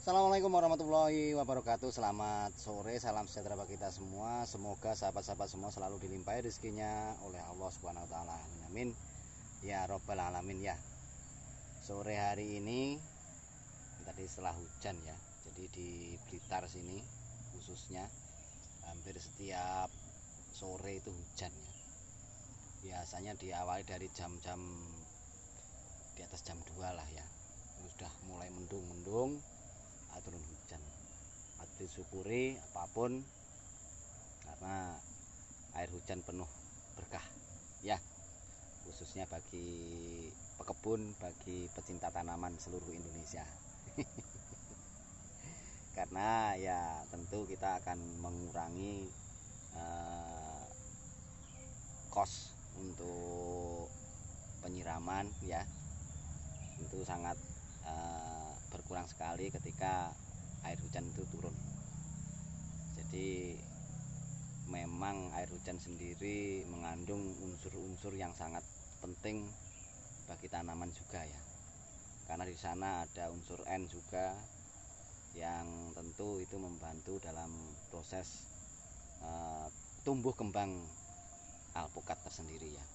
Assalamualaikum warahmatullahi wabarakatuh. Selamat sore, salam sejahtera bagi kita semua. Semoga sahabat-sahabat semua selalu dilimpahi rezekinya oleh Allah Subhanahu wa taala. Amin. Ya robbal alamin ya. Sore hari ini tadi setelah hujan ya. Jadi di Blitar sini khususnya hampir setiap sore itu hujan ya. Biasanya diawali dari jam-jam di atas jam 2 lah ya. Sudah mulai mendung-mendung, turun hujan. Patut disyukuri apapun karena air hujan penuh berkah ya, khususnya bagi pekebun, bagi pecinta tanaman seluruh Indonesia. Karena ya tentu kita akan mengurangi kos untuk penyiraman ya, tentu sangat berkurang sekali ketika air hujan itu turun. Jadi memang air hujan sendiri mengandung unsur-unsur yang sangat penting bagi tanaman juga ya, karena di sana ada unsur N juga yang tentu itu membantu dalam proses tumbuh kembang alpukat tersendiri ya.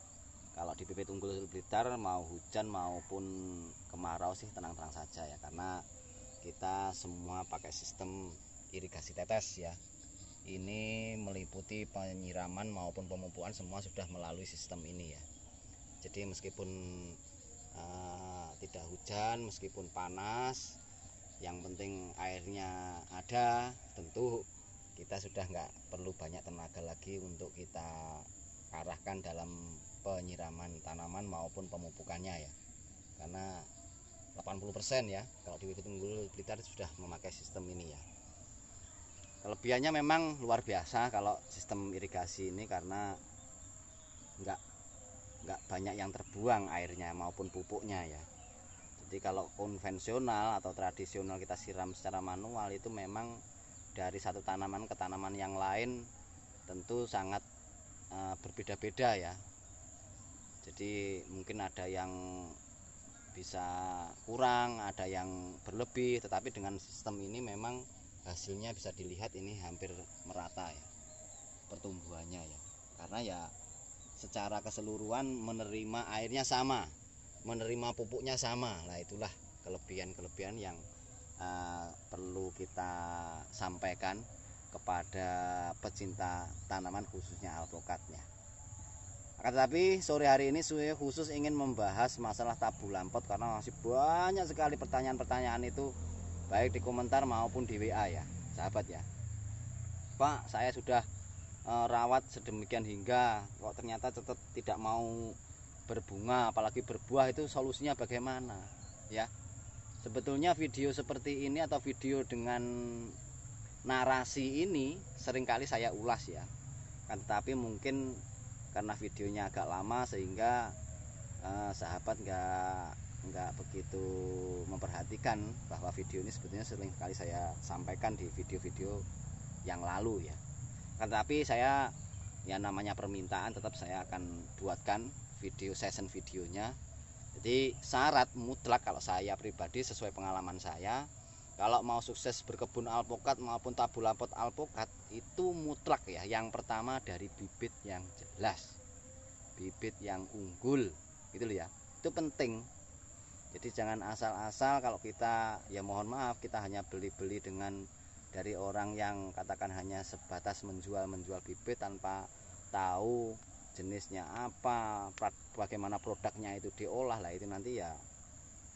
Kalau di Bibit Unggul Blitar mau hujan maupun kemarau sih tenang-tenang saja ya, karena kita semua pakai sistem irigasi tetes ya. Ini meliputi penyiraman maupun pemupukan semua sudah melalui sistem ini ya. Jadi meskipun tidak hujan, meskipun panas, yang penting airnya ada, tentu kita sudah nggak perlu banyak tenaga lagi untuk kita arahkan dalam penyiraman tanaman maupun pemupukannya ya, karena 80% ya kalau di Bibit Unggul Blitar sudah memakai sistem ini ya. Kelebihannya memang luar biasa kalau sistem irigasi ini, karena nggak banyak yang terbuang airnya maupun pupuknya ya. Jadi kalau konvensional atau tradisional kita siram secara manual itu memang dari satu tanaman ke tanaman yang lain tentu sangat berbeda-beda ya. Jadi mungkin ada yang bisa kurang, ada yang berlebih, tetapi dengan sistem ini memang hasilnya bisa dilihat ini hampir merata ya pertumbuhannya ya, karena ya secara keseluruhan menerima airnya sama, menerima pupuknya sama. Nah itulah kelebihan-kelebihan yang perlu kita sampaikan kepada pecinta tanaman khususnya alpukatnya. Tetapi sore hari ini saya khusus ingin membahas masalah tabu lampot, karena masih banyak sekali pertanyaan-pertanyaan itu baik di komentar maupun di WA ya sahabat ya. Pak, saya sudah rawat sedemikian hingga kok ternyata tetap tidak mau berbunga apalagi berbuah, itu solusinya bagaimana ya. Sebetulnya video seperti ini atau video dengan narasi ini seringkali saya ulas ya, tetapi mungkin karena videonya agak lama sehingga sahabat nggak begitu memperhatikan bahwa video ini sebetulnya sering kali saya sampaikan di video-video yang lalu ya. Tetapi saya ya namanya permintaan tetap saya akan buatkan video session videonya. Jadi syarat mutlak kalau saya pribadi sesuai pengalaman saya, kalau mau sukses berkebun alpukat maupun tabu lampot alpukat itu mutlak ya. Yang pertama dari bibit yang jelas, bibit yang unggul gitu loh ya, itu penting. Jadi jangan asal-asal, kalau kita ya mohon maaf kita hanya beli-beli dengan dari orang yang katakan hanya sebatas menjual bibit tanpa tahu jenisnya apa, bagaimana produknya itu diolah. Lah itu nanti ya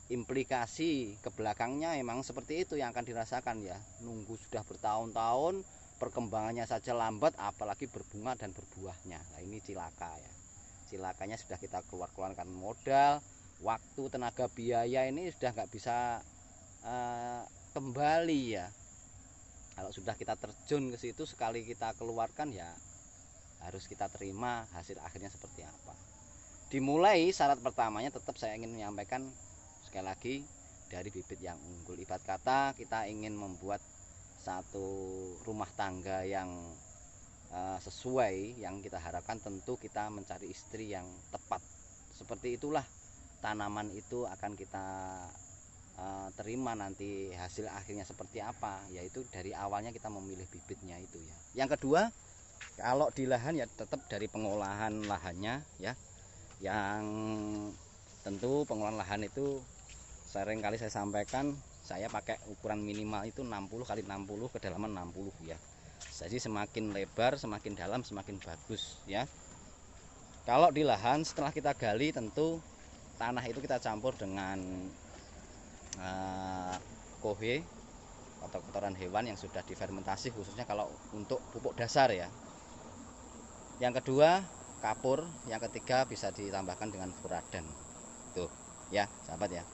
implikasi ke belakangnya emang seperti itu yang akan dirasakan ya. Nunggu sudah bertahun-tahun, perkembangannya saja lambat, apalagi berbunga dan berbuahnya. Nah ini cilaka ya. Cilakanya sudah kita keluarkan modal, waktu, tenaga, biaya, ini sudah nggak bisa kembali ya. Kalau sudah kita terjun ke situ, sekali kita keluarkan ya harus kita terima hasil akhirnya seperti apa. Dimulai syarat pertamanya tetap saya ingin menyampaikan sekali lagi dari bibit yang unggul. Ibarat kata kita ingin membuat satu rumah tangga yang sesuai yang kita harapkan, tentu kita mencari istri yang tepat. Seperti itulah tanaman itu akan kita terima nanti hasil akhirnya seperti apa, yaitu dari awalnya kita memilih bibitnya itu ya. Yang kedua, kalau di lahan ya tetap dari pengolahan lahannya ya, yang tentu pengolahan lahan itu sering kali saya sampaikan, saya pakai ukuran minimal itu 60 kali 60, kedalaman 60 ya. Jadi semakin lebar, semakin dalam, semakin bagus ya. Kalau di lahan setelah kita gali, tentu tanah itu kita campur dengan kohe atau kotoran hewan yang sudah difermentasi, khususnya kalau untuk pupuk dasar ya. Yang kedua kapur, yang ketiga bisa ditambahkan dengan furadan. Tuh ya sahabat ya,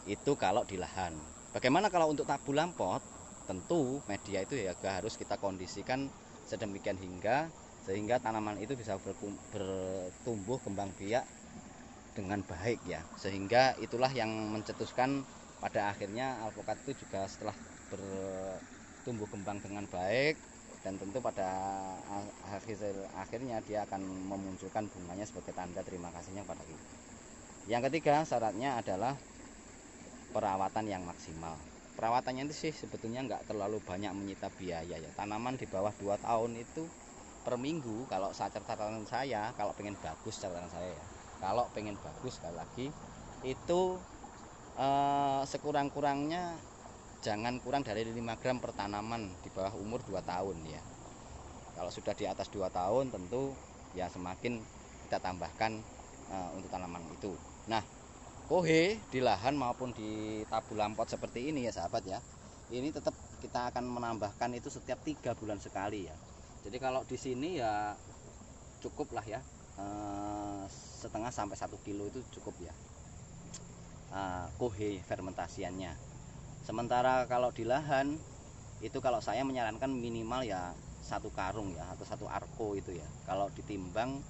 itu kalau di lahan. Bagaimana kalau untuk tabulam pot? Tentu media itu ya harus kita kondisikan sedemikian sehingga tanaman itu bisa bertumbuh kembang biak dengan baik ya, sehingga itulah yang mencetuskan pada akhirnya alpukat itu juga setelah bertumbuh kembang dengan baik, dan tentu pada akhirnya dia akan memunculkan bunganya sebagai tanda terima kasihnya pada kita. Yang ketiga syaratnya adalah perawatan yang maksimal. Perawatannya itu sih sebetulnya nggak terlalu banyak menyita biaya ya. Tanaman di bawah 2 tahun itu per minggu, kalau catatan saya, kalau pengen bagus catatan saya ya, kalau pengen bagus sekali lagi itu sekurang-kurangnya jangan kurang dari 5 gram per tanaman di bawah umur 2 tahun ya. Kalau sudah di atas 2 tahun tentu ya semakin kita tambahkan untuk tanaman itu. Nah, kohe di lahan maupun di tabulam pot seperti ini ya sahabat ya, ini tetap kita akan menambahkan itu setiap 3 bulan sekali ya. Jadi kalau di sini ya cukup lah ya, setengah sampai 1 kilo itu cukup ya kohe fermentasiannya. Sementara kalau di lahan itu kalau saya menyarankan minimal ya 1 karung ya, atau 1 arko itu ya. Kalau ditimbang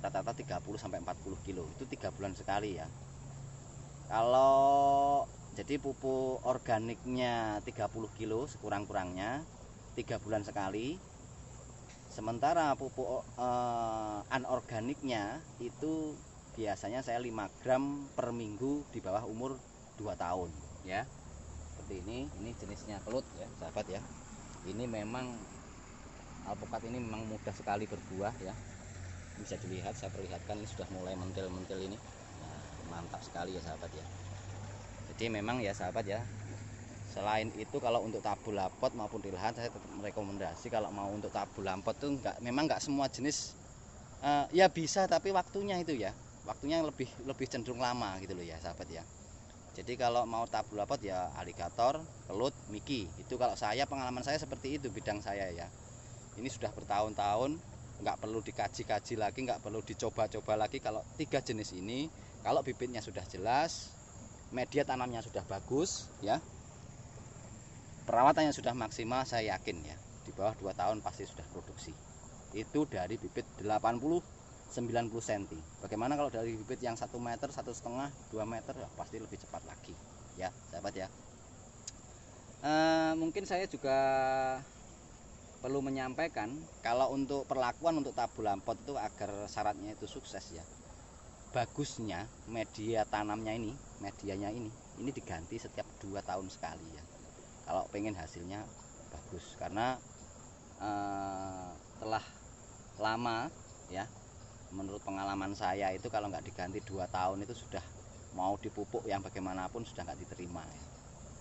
rata-rata 30 sampai 40 kilo, itu 3 bulan sekali ya. Kalau jadi pupuk organiknya 30 kilo sekurang-kurangnya 3 bulan sekali. Sementara pupuk anorganiknya itu biasanya saya 5 gram per minggu di bawah umur 2 tahun ya. Seperti ini jenisnya kelut ya sahabat ya. Ini memang alpukat ini memang mudah sekali berbuah ya. Bisa dilihat, saya perlihatkan ini sudah mulai mentil-mentil ini. Mantap sekali ya sahabat ya. Jadi memang ya sahabat ya, selain itu kalau untuk tabul lapot maupun di lahan saya tetap merekomendasi kalau mau untuk tabul lapot tuh memang nggak semua jenis ya bisa, tapi waktunya itu ya, waktunya lebih cenderung lama gitu loh ya sahabat ya. Jadi kalau mau tabul lapot ya aligator, kelut, miki, itu kalau saya, pengalaman saya seperti itu bidang saya ya. Ini sudah bertahun-tahun, nggak perlu dikaji-kaji lagi, nggak perlu dicoba-coba lagi. Kalau 3 jenis ini, kalau bibitnya sudah jelas, media tanamnya sudah bagus ya, perawatannya sudah maksimal, saya yakin ya di bawah 2 tahun pasti sudah produksi. Itu dari bibit 80-90 cm. Bagaimana kalau dari bibit yang 1 meter, 1,5, 2 meter ya pasti lebih cepat lagi ya sahabat ya. Mungkin saya juga perlu menyampaikan kalau untuk perlakuan untuk tabulam pot itu agar syaratnya itu sukses ya, bagusnya media tanamnya ini, medianya ini diganti setiap 2 tahun sekali ya kalau pengen hasilnya bagus. Karena telah lama ya, menurut pengalaman saya itu kalau nggak diganti 2 tahun itu sudah mau dipupuk yang bagaimanapun sudah nggak diterima ya.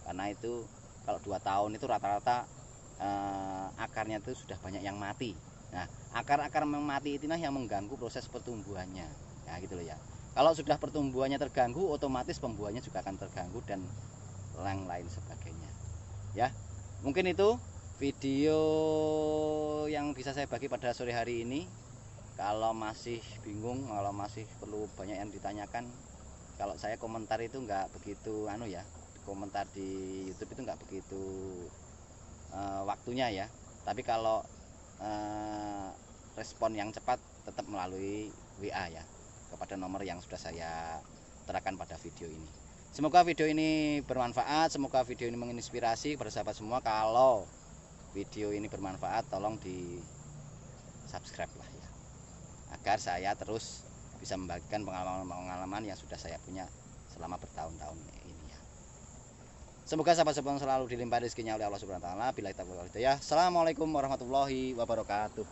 Karena itu kalau 2 tahun itu rata-rata akarnya itu sudah banyak yang mati. Nah, akar-akar yang mati itulah yang mengganggu proses pertumbuhannya. Nah, gitu loh ya. Kalau sudah pertumbuhannya terganggu, otomatis pembuahannya juga akan terganggu dan yang lain sebagainya. Ya, mungkin itu video yang bisa saya bagi pada sore hari ini. Kalau masih bingung, kalau masih perlu banyak yang ditanyakan, kalau saya komentar itu nggak begitu ya, komentar di YouTube itu nggak begitu waktunya ya. Tapi kalau respon yang cepat tetap melalui WA ya, kepada nomor yang sudah saya terapkan pada video ini. Semoga video ini bermanfaat, semoga video ini menginspirasi kepada sahabat semua. Kalau video ini bermanfaat, tolong di subscribe lah ya, agar saya terus bisa membagikan pengalaman-pengalaman yang sudah saya punya selama bertahun-tahun ini ya. Semoga sahabat-sahabat selalu dilimpahi rezekinya oleh Allah Subhanahu wa taala. Bila kita ya. Assalamualaikum warahmatullahi wabarakatuh.